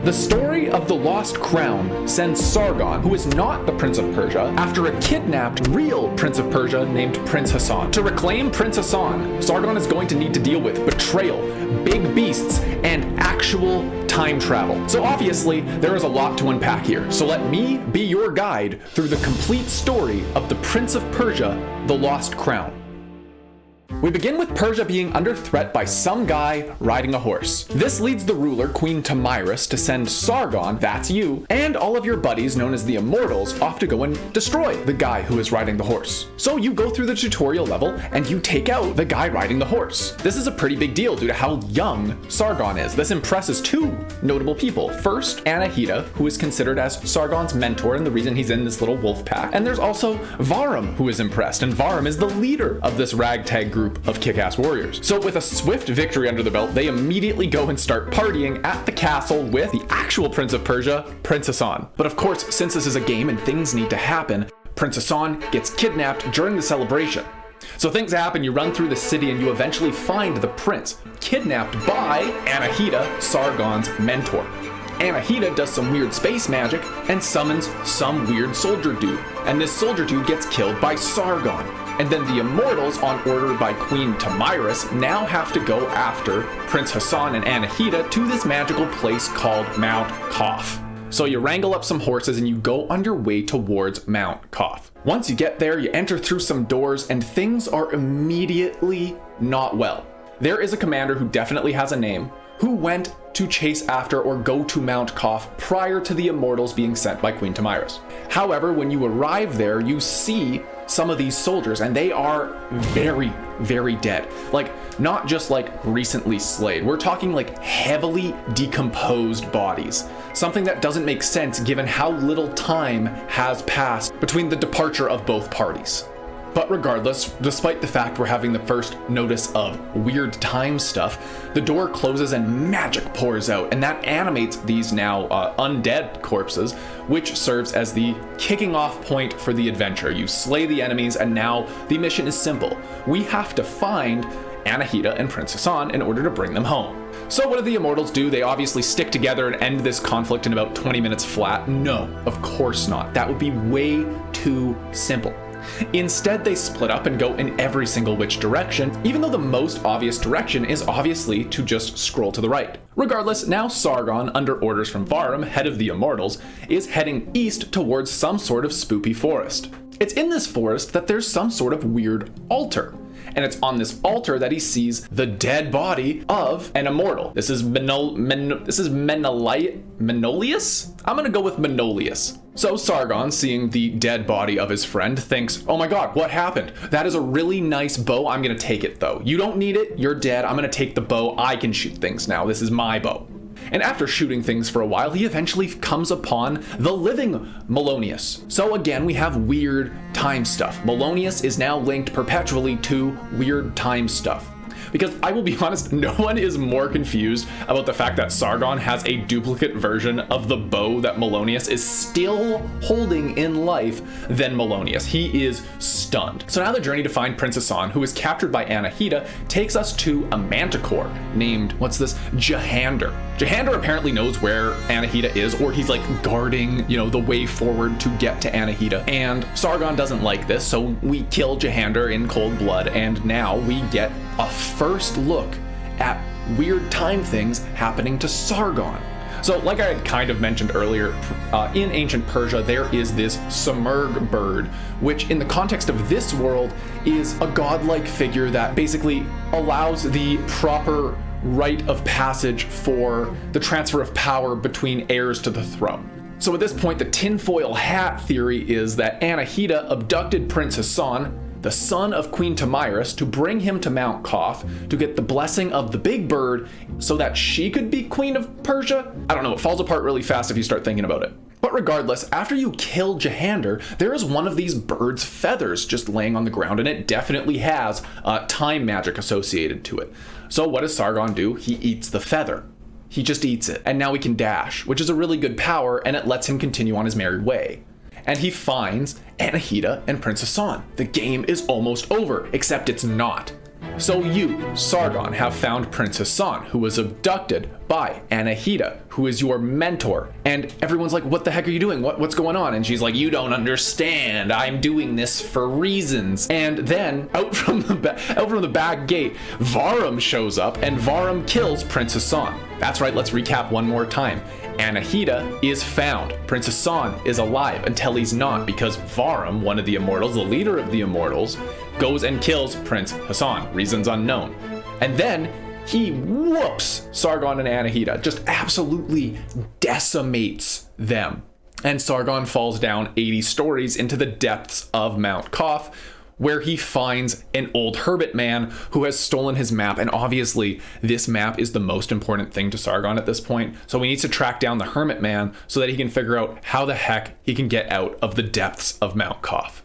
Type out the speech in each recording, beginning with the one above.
The story of the Lost Crown sends Sargon, who is not the Prince of Persia, after a kidnapped real Prince of Persia named Prince Hassan. To reclaim Prince Hassan, Sargon is going to need to deal with betrayal, big beasts, and actual time travel. So obviously, there is a lot to unpack here. So let me be your guide through the complete story of the Prince of Persia, the Lost Crown. We begin with Persia being under threat by some guy riding a horse. This leads the ruler, Queen Tomyris, to send Sargon, that's you, and all of your buddies known as the Immortals off to go and destroy the guy who is riding the horse. So you go through the tutorial level and you take out the guy riding the horse. This is a pretty big deal due to how young Sargon is. This impresses two notable people. First, Anahita, who is considered as Sargon's mentor and the reason he's in this little wolf pack. And there's also Varum, who is impressed, and Varum is the leader of this ragtag group of kick-ass warriors. So with a swift victory under the belt, they immediately go and start partying at the castle with the actual Prince of Persia, Prince Hassan. But of course, since this is a game and things need to happen, Prince Hassan gets kidnapped during the celebration. So things happen, you run through the city and you eventually find the prince, kidnapped by Anahita, Sargon's mentor. Anahita does some weird space magic and summons some weird soldier dude. And this soldier dude gets killed by Sargon. And then the Immortals, on order by Queen Tomyris, now have to go after Prince Hassan and Anahita to this magical place called Mount Qaf. So you wrangle up some horses and you go on your way towards Mount Qaf. Once you get there, you enter through some doors and things are immediately not well. There is a commander who definitely has a name, who went to chase after or go to Mount Qaf prior to the Immortals being sent by Queen Tomyris. However, when you arrive there, you see some of these soldiers and they are very, very dead. Like, not just like recently slayed. We're talking like heavily decomposed bodies. Something that doesn't make sense given how little time has passed between the departure of both parties. But regardless, despite the fact we're having the first notice of weird time stuff, the door closes and magic pours out, and that animates these now undead corpses, which serves as the kicking off point for the adventure. You slay the enemies, and now the mission is simple. We have to find Anahita and Prince Hassan in order to bring them home. So what do the Immortals do? They obviously stick together and end this conflict in about 20 minutes flat. No, of course not. That would be way too simple. Instead, they split up and go in every single which direction, even though the most obvious direction is obviously to just scroll to the right. Regardless, now Sargon, under orders from Varum, head of the Immortals, is heading east towards some sort of spoopy forest. It's in this forest that there's some sort of weird altar. And it's on this altar that he sees the dead body of an immortal. This is Menolius? I'm gonna go with Menolius. So Sargon, seeing the dead body of his friend, thinks, oh my god, what happened? That is a really nice bow, I'm gonna take it though. You don't need it, you're dead, I'm gonna take the bow, I can shoot things now, this is my bow. And after shooting things for a while, he eventually comes upon the living Melonius. So again, we have weird time stuff. Melonius is now linked perpetually to weird time stuff. Because I will be honest, no one is more confused about the fact that Sargon has a duplicate version of the bow that Melonius is still holding in life than Melonius. He is stunned. So now the journey to find Prince Hassan, who is captured by Anahita, takes us to a manticore named, Jehander. Jehander apparently knows where Anahita is, or he's like guarding, the way forward to get to Anahita. And Sargon doesn't like this, so we kill Jehander in cold blood, and now we get a first look at weird time things happening to Sargon. So like I had kind of mentioned earlier, in ancient Persia, there is this Simurgh bird, which in the context of this world is a godlike figure that basically allows the proper rite of passage for the transfer of power between heirs to the throne. So at this point, the tinfoil hat theory is that Anahita abducted Prince Hassan, the son of Queen Tomyris, to bring him to Mount Qaf to get the blessing of the big bird so that she could be Queen of Persia? I don't know, it falls apart really fast if you start thinking about it. But regardless, after you kill Jehander, there is one of these bird's feathers just laying on the ground, and it definitely has time magic associated to it. So what does Sargon do? He eats the feather. He just eats it, and now he can dash, which is a really good power, and it lets him continue on his merry way. And he finds Anahita and Prince Hassan. The game is almost over, except it's not. So you, Sargon, have found Prince Hassan, who was abducted by Anahita, who is your mentor. And everyone's like, what the heck are you doing? What's going on? And she's like, you don't understand. I'm doing this for reasons. And then out from the back gate, Varum shows up, and Varum kills Prince Hassan. That's right, let's recap one more time. Anahita is found. Prince Hassan is alive until he's not, because Varum, one of the Immortals, the leader of the Immortals, goes and kills Prince Hassan, reasons unknown. And then he whoops Sargon and Anahita, just absolutely decimates them. And Sargon falls down 80 stories into the depths of Mount Qaf, where he finds an old hermit man who has stolen his map. And obviously this map is the most important thing to Sargon at this point. So he needs to track down the hermit man so that he can figure out how the heck he can get out of the depths of Mount Qaf.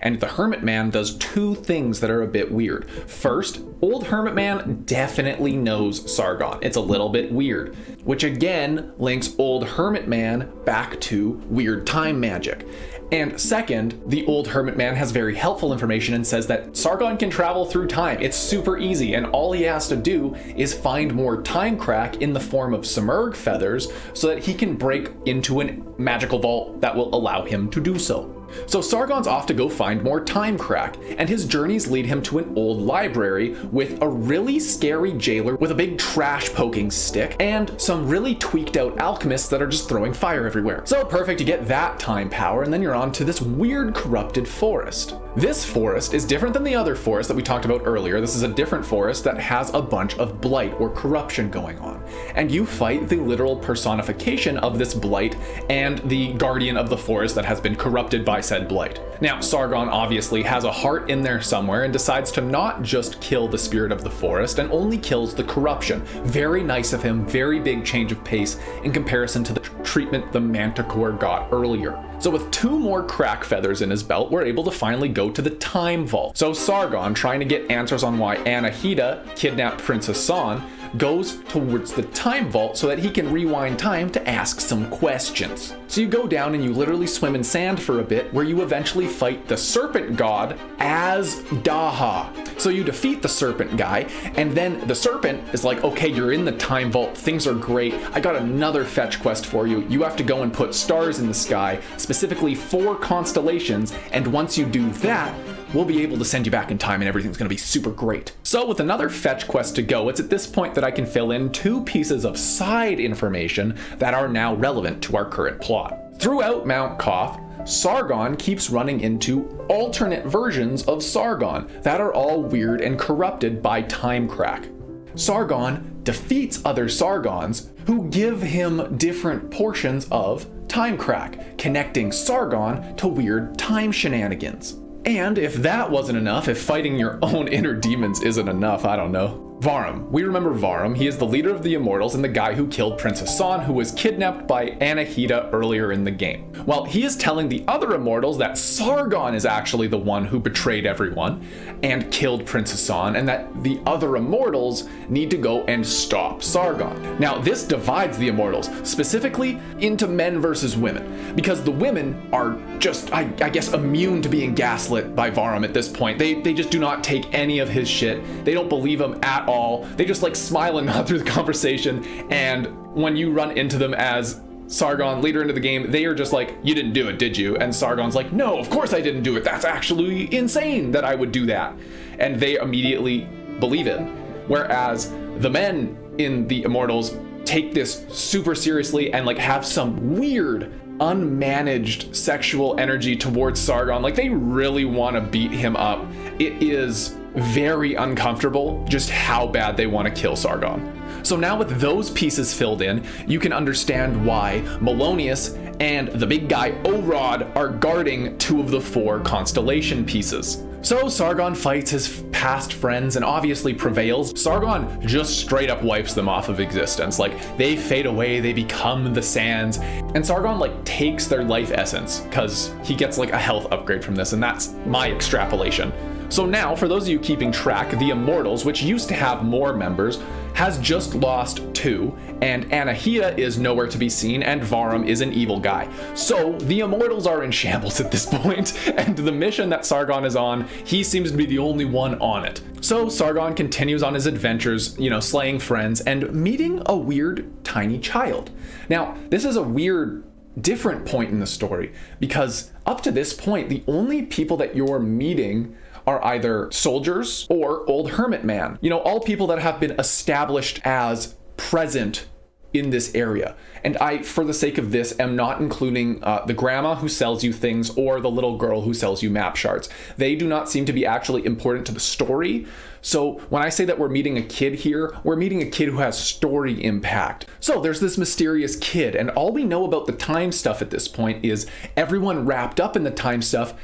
And the hermit man does two things that are a bit weird. First, old hermit man definitely knows Sargon. It's a little bit weird, which again links old hermit man back to weird time magic. And second, the old hermit man has very helpful information and says that Sargon can travel through time. It's super easy, and all he has to do is find more time crack in the form of Simurgh feathers so that he can break into a magical vault that will allow him to do so. So Sargon's off to go find more time crack, and his journeys lead him to an old library with a really scary jailer with a big trash poking stick and some really tweaked out alchemists that are just throwing fire everywhere. So perfect to get that time power, and then you're on to this weird corrupted forest. This forest is different than the other forest that we talked about earlier. This is a different forest that has a bunch of blight or corruption going on. And you fight the literal personification of this blight and the guardian of the forest that has been corrupted by said blight. Now, Sargon obviously has a heart in there somewhere and decides to not just kill the spirit of the forest and only kills the corruption. Very nice of him, very big change of pace in comparison to the treatment the Manticore got earlier. So with 2 more crack feathers in his belt, we're able to finally go to the time vault. So Sargon, trying to get answers on why Anahita kidnapped Prince Hassan, goes towards the time vault so that he can rewind time to ask some questions. So you go down and you literally swim in sand for a bit, where you eventually fight the serpent god as Daha. So you defeat the serpent guy, and then the serpent is like, okay, you're in the time vault, things are great, I got another fetch quest for you. You have to go and put stars in the sky, specifically 4 constellations, and once you do that, we'll be able to send you back in time and everything's gonna be super great. So with another fetch quest to go, it's at this point that I can fill in 2 pieces of side information that are now relevant to our current plot. Throughout Mount Qaf, Sargon keeps running into alternate versions of Sargon that are all weird and corrupted by time crack. Sargon defeats other Sargons who give him different portions of time crack, connecting Sargon to weird time shenanigans. And if that wasn't enough, if fighting your own inner demons isn't enough, I don't know. Varum. We remember Varum. He is the leader of the Immortals and the guy who killed Prince Hassan, who was kidnapped by Anahita earlier in the game. Well, he is telling the other Immortals that Sargon is actually the one who betrayed everyone and killed Prince Hassan, and that the other Immortals need to go and stop Sargon. Now, this divides the Immortals, specifically into men versus women, because the women are just, I guess, immune to being gaslit by Varum at this point. They just do not take any of his shit. They don't believe him at all. They just like smile and nod through the conversation, and when you run into them as Sargon later into the game, they are just like, you didn't do it, did you? And Sargon's like, no, of course I didn't do it. That's actually insane that I would do that. And they immediately believe it. Whereas the men in the Immortals take this super seriously and like have some weird unmanaged sexual energy towards Sargon. Like they really want to beat him up. It is very uncomfortable just how bad they want to kill Sargon. So now with those pieces filled in, you can understand why Melonius and the big guy Orod are guarding 2 of the 4 constellation pieces. So Sargon fights his past friends and obviously prevails. Sargon just straight up wipes them off of existence. Like they fade away, they become the sands, and Sargon like takes their life essence because he gets like a health upgrade from this, and that's my extrapolation. So now, for those of you keeping track, the Immortals, which used to have more members, has just lost 2, and Anahita is nowhere to be seen, and Varum is an evil guy. So the Immortals are in shambles at this point, and the mission that Sargon is on, he seems to be the only one on it. So Sargon continues on his adventures, slaying friends and meeting a weird tiny child. Now, this is a weird different point in the story, because up to this point, the only people that you're meeting are either soldiers or old hermit man. All people that have been established as present in this area. And I, for the sake of this, am not including the grandma who sells you things or the little girl who sells you map shards. They do not seem to be actually important to the story. So when I say that we're meeting a kid here, we're meeting a kid who has story impact. So there's this mysterious kid, and all we know about the time stuff at this point is everyone wrapped up in the time stuff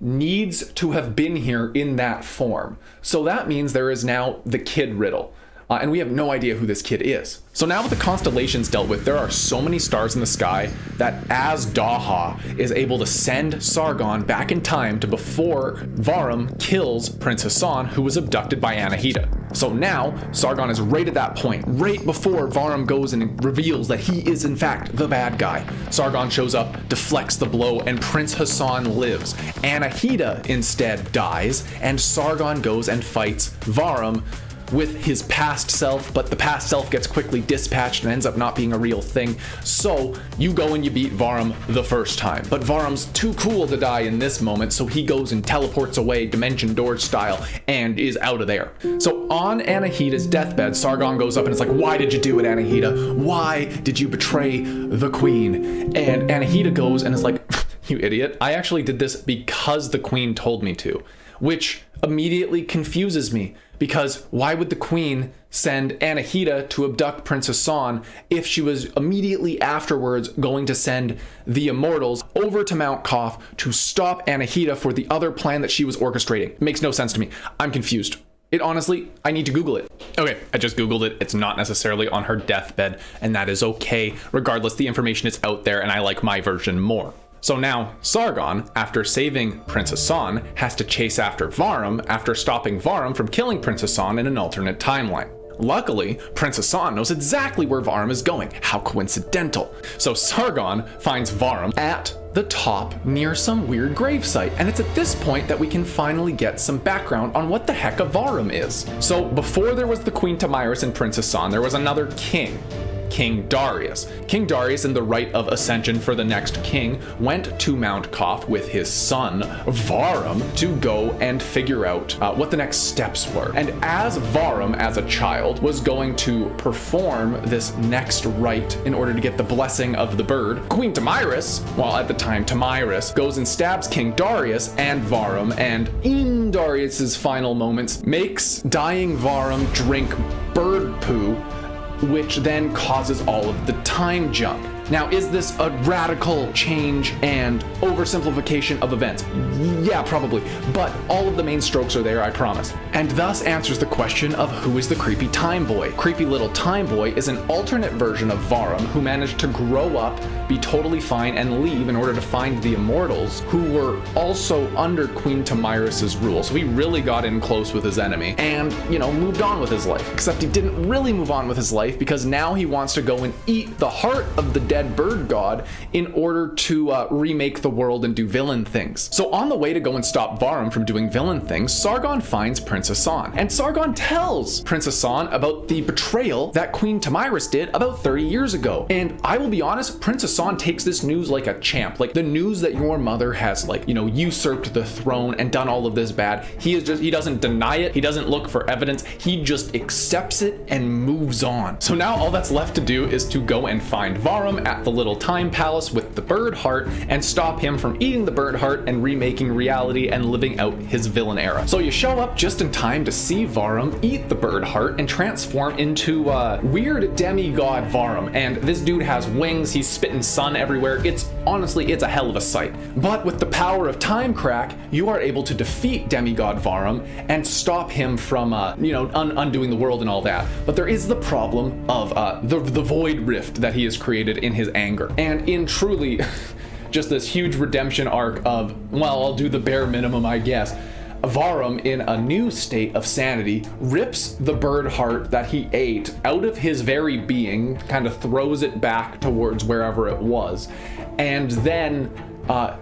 needs to have been here in that form. So that means there is now the kid riddle. And we have no idea who this kid is. So now with the constellations dealt with, there are so many stars in the sky that Daha is able to send Sargon back in time to before Varum kills Prince Hassan, who was abducted by Anahita. So now Sargon is right at that point, right before Varum goes and reveals that he is in fact the bad guy. Sargon shows up, deflects the blow, and Prince Hassan lives. Anahita instead dies, and Sargon goes and fights Varum with his past self, but the past self gets quickly dispatched and ends up not being a real thing. So you go and you beat Varum the first time, but Varum's too cool to die in this moment, so he goes and teleports away Dimension Door style and is out of there. So on Anahita's deathbed, Sargon goes up and is like, why did you do it, Anahita? Why did you betray the queen? And Anahita goes and is like, you idiot, I actually did this because the queen told me to, which immediately confuses me. Because why would the queen send Anahita to abduct Prince Hassan if she was immediately afterwards going to send the Immortals over to Mount Qaf to stop Anahita for the other plan that she was orchestrating? It makes no sense to me. I'm confused. I need to Google it. Okay, I just Googled it. It's not necessarily on her deathbed, and that is okay. Regardless, the information is out there, and I like my version more. So now, Sargon, after saving Prince Hassan, has to chase after Varum after stopping Varum from killing Prince Hassan in an alternate timeline. Luckily, Prince Hassan knows exactly where Varum is going. How coincidental. So Sargon finds Varum at the top near some weird gravesite, and it's at this point that we can finally get some background on what the heck a Varum is. So before there was the Queen Tamiris and Prince Hassan, there was another king. King Darius. King Darius, in the rite of ascension for the next king, went to Mount Qaf with his son, Varum, to go and figure out what the next steps were. And as Varum, as a child, was going to perform this next rite in order to get the blessing of the bird, Queen Tamiris, well, at the time Tamiris, goes and stabs King Darius and Varum, and in Darius's final moments, makes dying Varum drink bird poo, which then causes all of the time jump. Now, is this a radical change and oversimplification of events? Yeah, probably, but all of the main strokes are there, I promise. And thus answers the question of who is the creepy time boy. Creepy little time boy is an alternate version of Varum who managed to grow up, be totally fine, and leave in order to find the Immortals, who were also under Queen Tamiris' rule. So he really got in close with his enemy and, moved on with his life. Except he didn't really move on with his life, because now he wants to go and eat the heart of the dead bird god in order to remake the world and do villain things. So on the way to go and stop Varum from doing villain things, Sargon finds Prince Hassan, and Sargon tells Prince Hassan about the betrayal that Queen Tamiris did about 30 years ago. And I will be honest, Prince Hassan takes this news like a champ. Like the news that your mother has usurped the throne and done all of this bad. He doesn't deny it. He doesn't look for evidence. He just accepts it and moves on. So now all that's left to do is to go and find Varum at the little time palace with the bird heart and stop him from eating the bird heart and remaking reality and living out his villain era. So you show up just in time to see Varum eat the bird heart and transform into weird demigod Varum. And this dude has wings, he's spitting sun everywhere. It's a hell of a sight. But with the power of time crack, you are able to defeat demigod Varum and stop him from undoing the world and all that. But there is the problem of the void rift that he has created in his anger. And in truly just this huge redemption arc of, well, I'll do the bare minimum, I guess. Varum, in a new state of sanity, rips the bird heart that he ate out of his very being, kind of throws it back towards wherever it was, and then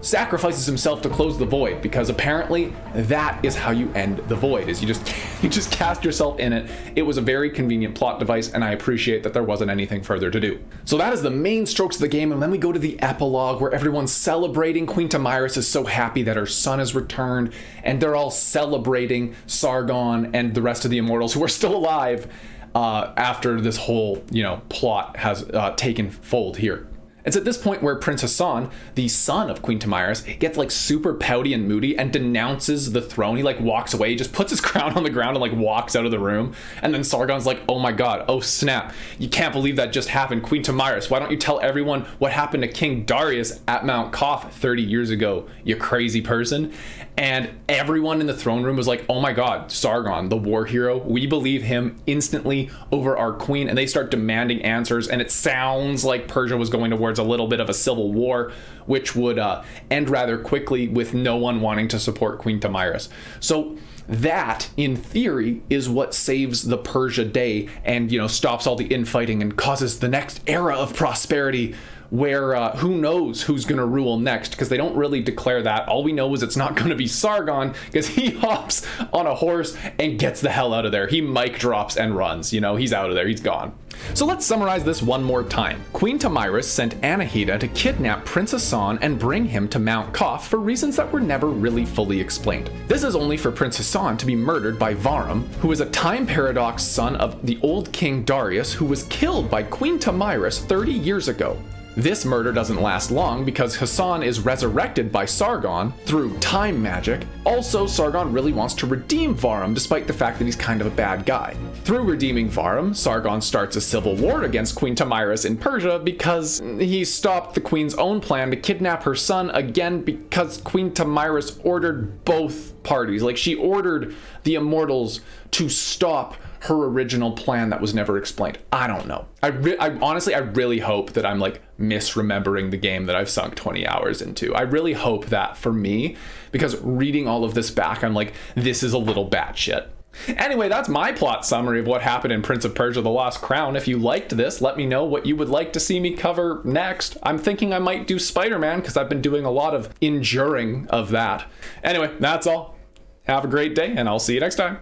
sacrifices himself to close the void, because apparently that is how you end the void, is you just cast yourself in it. It was a very convenient plot device, and I appreciate that there wasn't anything further to do. So that is the main strokes of the game, and then we go to the epilogue where everyone's celebrating. Queen Tomyris is so happy that her son has returned, and they're all celebrating Sargon and the rest of the Immortals who are still alive after this whole, plot has taken fold here. It's at this point where Prince Hassan, the son of Queen Tomyris, gets like super pouty and moody and denounces the throne. He like walks away, he just puts his crown on the ground and like walks out of the room. And then Sargon's like, oh my god, oh snap, you can't believe that just happened. Queen Tomyris, why don't you tell everyone what happened to King Darius at Mount Qaf 30 years ago, you crazy person? And everyone in the throne room was like, oh my god, Sargon, the war hero, we believe him instantly over our queen. And they start demanding answers, and it sounds like Persia was going towards a little bit of a civil war, which would end rather quickly with no one wanting to support Queen Tomyris. So that, in theory, is what saves the Persia day and, stops all the infighting and causes the next era of prosperity, where who knows who's going to rule next, because they don't really declare that. All we know is it's not going to be Sargon, because he hops on a horse and gets the hell out of there. He mic drops and runs. He's out of there. He's gone. So let's summarize this one more time. Queen Tomyris sent Anahita to kidnap Prince Hassan and bring him to Mount Qaf for reasons that were never really fully explained. This is only for Prince Hassan to be murdered by Varum, who is a time paradox son of the old King Darius, who was killed by Queen Tomyris 30 years ago. This murder doesn't last long because Hassan is resurrected by Sargon through time magic. Also, Sargon really wants to redeem Varum despite the fact that he's kind of a bad guy. Through redeeming Varum, Sargon starts a civil war against Queen Tomyris in Persia because he stopped the queen's own plan to kidnap her son again, because Queen Tomyris ordered both parties. Like, she ordered the Immortals to stop her original plan that was never explained. I don't know. I honestly really hope that I'm like misremembering the game that I've sunk 20 hours into. I really hope that for me, because reading all of this back, I'm like, this is a little batshit. Anyway, that's my plot summary of what happened in Prince of Persia: The Lost Crown. If you liked this, let me know what you would like to see me cover next. I'm thinking I might do Spider-Man, because I've been doing a lot of enduring of that. Anyway, that's all. Have a great day, and I'll see you next time.